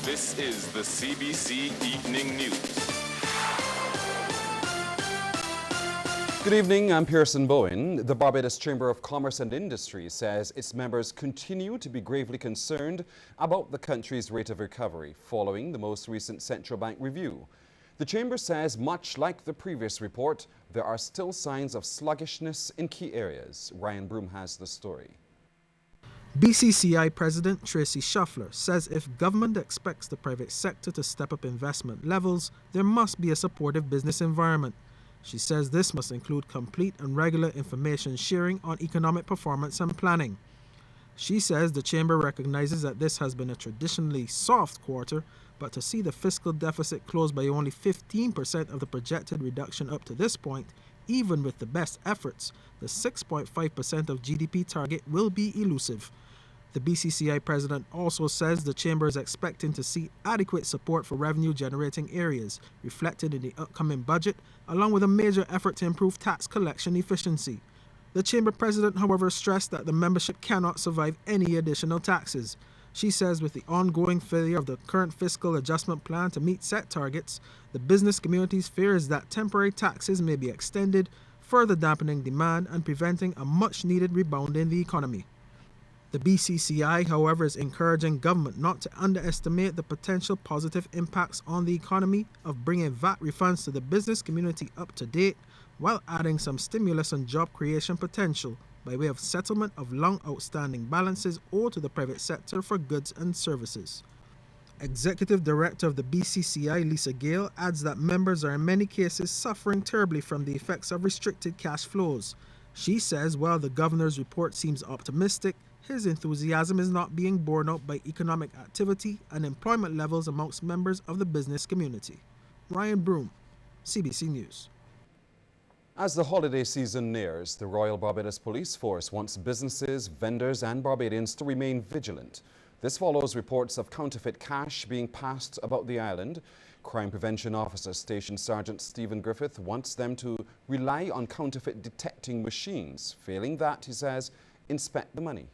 This is the CBC Evening News. Good evening, I'm Pearson Bowen. The Barbados Chamber of Commerce and Industry says its members continue to be gravely concerned about the country's rate of recovery following the most recent central bank review. The Chamber says, much like the previous report, there are still signs of sluggishness in key areas. Ryan Broom has the story. BCCI President Tracy Shuffler says if government expects the private sector to step up investment levels, there must be a supportive business environment. She says this must include complete and regular information sharing on economic performance and planning. She says the Chamber recognizes that this has been a traditionally soft quarter, but to see the fiscal deficit close by only 15% of the projected reduction up to this point, even with the best efforts, the 6.5% of GDP target will be elusive. The BCCI president also says the Chamber is expecting to see adequate support for revenue-generating areas, reflected in the upcoming budget, along with a major effort to improve tax collection efficiency. The Chamber president, however, stressed that the membership cannot survive any additional taxes. She says with the ongoing failure of the current fiscal adjustment plan to meet set targets, the business community's fear is that temporary taxes may be extended, further dampening demand and preventing a much-needed rebound in the economy. The BCCI, however, is encouraging government not to underestimate the potential positive impacts on the economy of bringing VAT refunds to the business community up to date, while adding some stimulus and job creation potential by way of settlement of long outstanding balances owed to the private sector for goods and services. Executive Director of the BCCI, Lisa Gale, adds that members are in many cases suffering terribly from the effects of restricted cash flows. She says while the governor's report seems optimistic, his enthusiasm is not being borne out by economic activity and employment levels amongst members of the business community. Ryan Broom, CBC News. As the holiday season nears, the Royal Barbados Police Force wants businesses, vendors and Barbadians to remain vigilant. This follows reports of counterfeit cash being passed about the island. Crime Prevention Officer Station Sergeant Stephen Griffith wants them to rely on counterfeit detecting machines. Failing that, he says, inspect the money.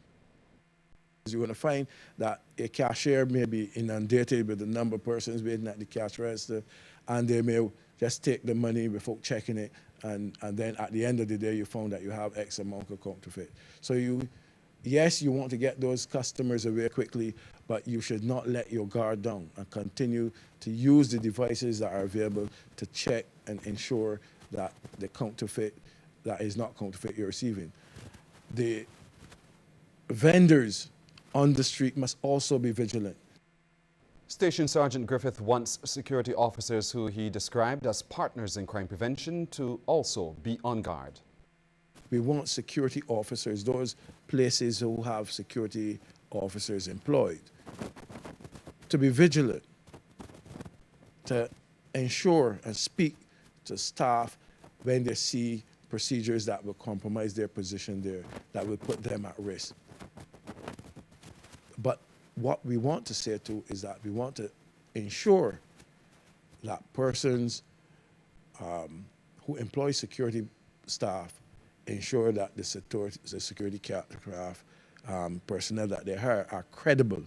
You're going to find that a cashier may be inundated with the number of persons waiting at the cash register, and they may just take the money before checking it, and then at the end of the day you found that you have X amount of counterfeit. So yes, you want to get those customers away quickly, but you should not let your guard down and continue to use the devices that are available to check and ensure that the counterfeit that is not counterfeit you're receiving. The vendors on the street must also be vigilant. Station Sergeant Griffith wants security officers who he described as partners in crime prevention to also be on guard. We want security officers, those places who have security officers employed, to be vigilant, to ensure and speak to staff when they see procedures that will compromise their position there, that will put them at risk. But what we want to say too is that we want to ensure that persons who employ security staff ensure that the security craft personnel that they hire are credible.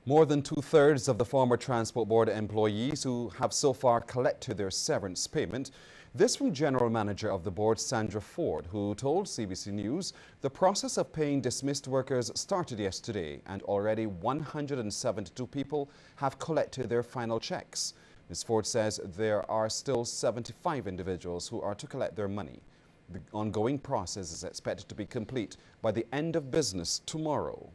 More than 2/3 of the former Transport Board employees who have so far collected their severance payment. This from General Manager of the board, Sandra Ford, who told CBC News the process of paying dismissed workers started yesterday and already 172 people have collected their final checks. Ms. Ford says there are still 75 individuals who are to collect their money. The ongoing process is expected to be complete by the end of business tomorrow.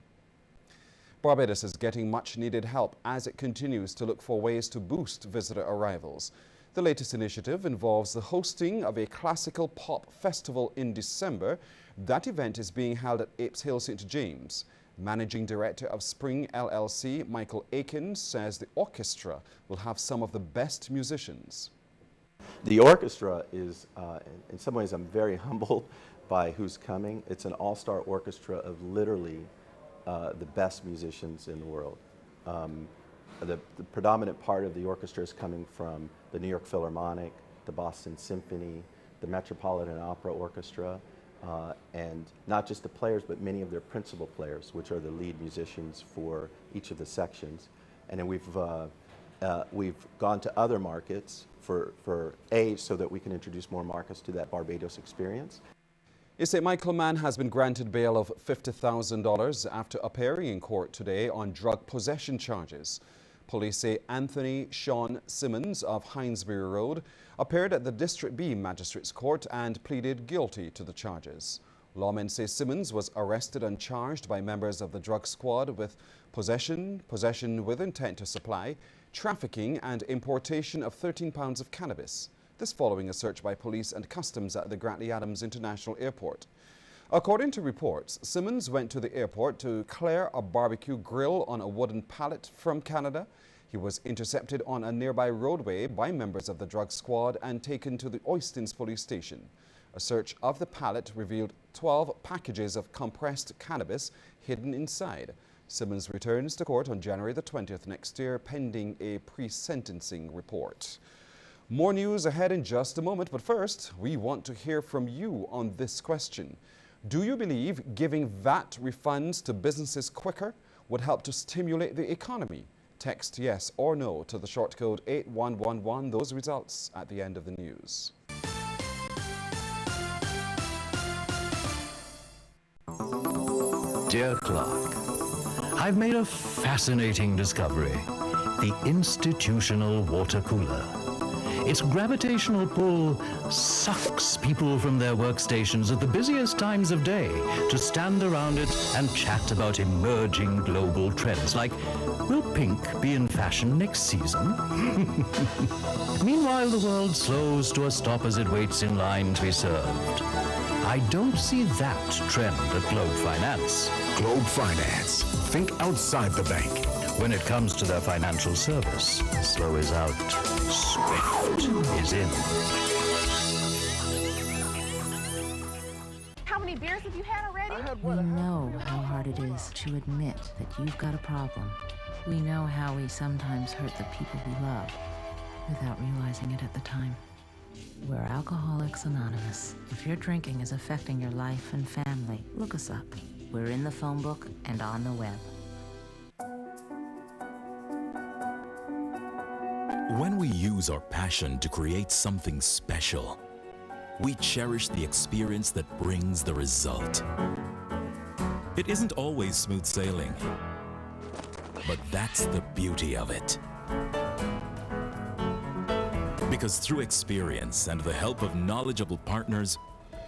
Barbados is getting much needed help as it continues to look for ways to boost visitor arrivals. The latest initiative involves the hosting of a classical pop festival in December. That event is being held at Apes Hill, St. James. Managing Director of Spring LLC, Michael Aikens, says the orchestra will have some of the best musicians. The orchestra is, in some ways, I'm very humbled by who's coming. It's an all-star orchestra of literally the best musicians in the world. The predominant part of the orchestra is coming from the New York Philharmonic, the Boston Symphony, the Metropolitan Opera Orchestra, and not just the players, but many of their principal players, which are the lead musicians for each of the sections. And then we've gone to other markets so that we can introduce more markets to that Barbados experience. Michael Mann has been granted bail of $50,000 after appearing in court today on drug possession charges. Police say Anthony Sean Simmons of Hinesbury Road appeared at the District B Magistrates Court and pleaded guilty to the charges. Lawmen say Simmons was arrested and charged by members of the drug squad with possession with intent to supply, trafficking and importation of 13 pounds of cannabis. This following a search by police and customs at the Grantley Adams International Airport. According to reports, Simmons went to the airport to clear a barbecue grill on a wooden pallet from Canada. He was intercepted on a nearby roadway by members of the drug squad and taken to the Oistins police station. A search of the pallet revealed 12 packages of compressed cannabis hidden inside. Simmons returns to court on January the 20th next year, pending a pre-sentencing report. More news ahead in just a moment, but first, we want to hear from you on this question. Do you believe giving VAT refunds to businesses quicker would help to stimulate the economy? Text yes or no to the short code 8111. Those results at the end of the news. Dear Clark, I've made a fascinating discovery: the institutional water cooler. Its gravitational pull sucks people from their workstations at the busiest times of day to stand around it and chat about emerging global trends like, will pink be in fashion next season? Meanwhile, the world slows to a stop as it waits in line to be served. I don't see that trend at Globe Finance. Globe Finance. Think outside the bank. When it comes to their financial service, slow is out, swift is in. How many beers have you had already? We know how hard it is to admit that you've got a problem. We know how we sometimes hurt the people we love without realizing it at the time. We're Alcoholics Anonymous. If your drinking is affecting your life and family, look us up. We're in the phone book and on the web. When we use our passion to create something special, we cherish the experience that brings the result. It isn't always smooth sailing, but that's the beauty of it. Because through experience and the help of knowledgeable partners,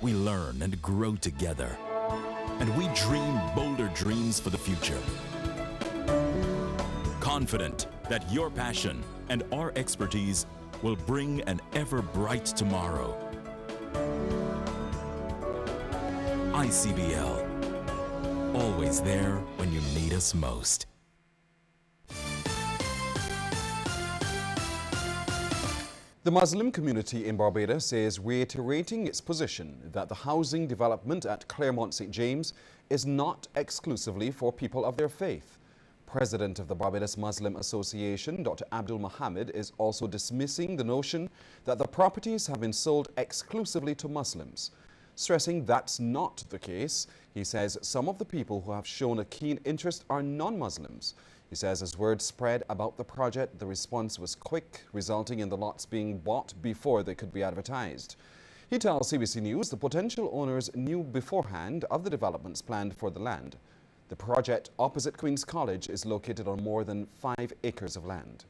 we learn and grow together. And we dream bolder dreams for the future. Confident that your passion and our expertise will bring an ever bright tomorrow. ICBL, always there when you need us most. The Muslim community in Barbados is reiterating its position that the housing development at Claremont St. James is not exclusively for people of their faith. President of the Barbados Muslim Association, Dr. Abdul Mohammed, is also dismissing the notion that the properties have been sold exclusively to Muslims. Stressing that's not the case, he says some of the people who have shown a keen interest are non-Muslims. He says as word spread about the project, the response was quick, resulting in the lots being bought before they could be advertised. He tells CBC News the potential owners knew beforehand of the developments planned for the land. The project opposite Queen's College is located on more than 5 acres of land.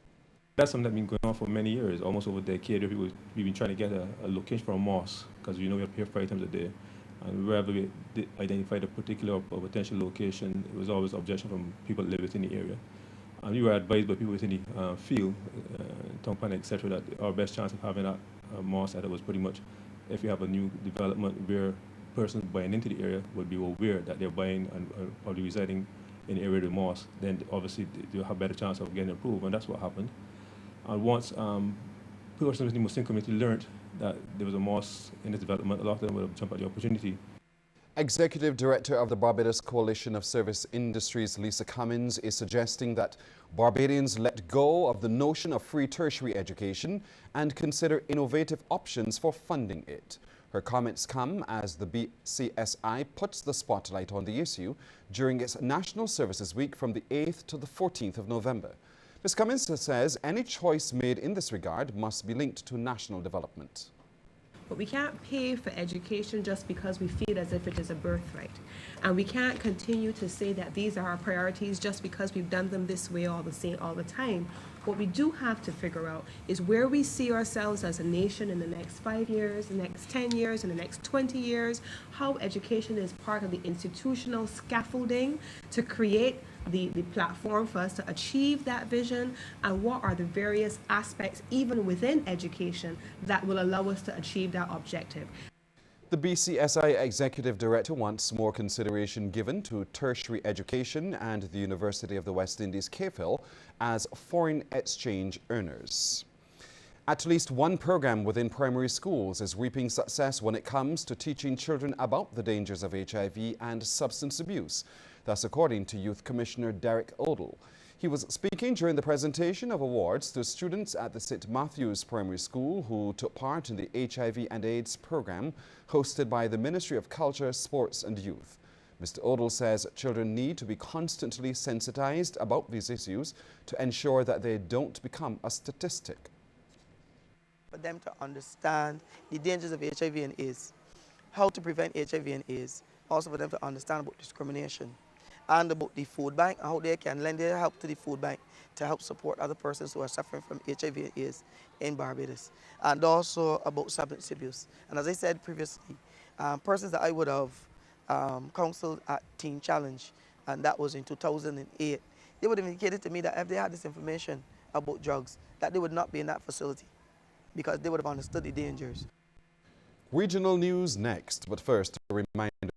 That's something that's been going on for many years, almost over a decade. We've been trying to get a location for a mosque, because we know we have here 5 times a day. And wherever we identified a particular or potential location, it was always objection from people that live within the area. And we were advised by people within the field, Tongpan, etc., that our best chance of having a mosque that was pretty much, if you have a new development where persons buying into the area will be aware that they're buying and probably residing in the area of the mosque, then obviously they'll have a better chance of getting approved, and that's what happened. And once persons in the Muslim community learned that there was a mosque in this development, a lot of them would have jumped at the opportunity. Executive Director of the Barbados Coalition of Service Industries, Lisa Cummins, is suggesting that Barbadians let go of the notion of free tertiary education and consider innovative options for funding it. Her comments come as the BCSI puts the spotlight on the issue during its National Services Week from the 8th to the 14th of November. Ms. Cummins says any choice made in this regard must be linked to national development. But we can't pay for education just because we feel as if it is a birthright. And we can't continue to say that these are our priorities just because we've done them this way all the time. What we do have to figure out is where we see ourselves as a nation in the next 5 years, the next 10 years, and the next 20 years, how education is part of the institutional scaffolding to create the platform for us to achieve that vision, and what are the various aspects, even within education, that will allow us to achieve that objective. The BCSI Executive Director wants more consideration given to tertiary education and the University of the West Indies, KPhil, as foreign exchange earners. At least one program within primary schools is reaping success when it comes to teaching children about the dangers of HIV and substance abuse. That's according to Youth Commissioner Derek Odell. He was speaking during the presentation of awards to students at the St. Matthew's Primary School who took part in the HIV and AIDS program hosted by the Ministry of Culture, Sports and Youth. Mr. Odell says children need to be constantly sensitized about these issues to ensure that they don't become a statistic. For them to understand the dangers of HIV and AIDS, how to prevent HIV and AIDS, also for them to understand about discrimination and about the food bank and how they can lend their help to the food bank to help support other persons who are suffering from HIV and AIDS in Barbados, and also about substance abuse. And as I said previously, persons that I would have counseled at Teen Challenge, and that was in 2008, they would have indicated to me that if they had this information about drugs, that they would not be in that facility because they would have understood the dangers. Regional news next, but first a reminder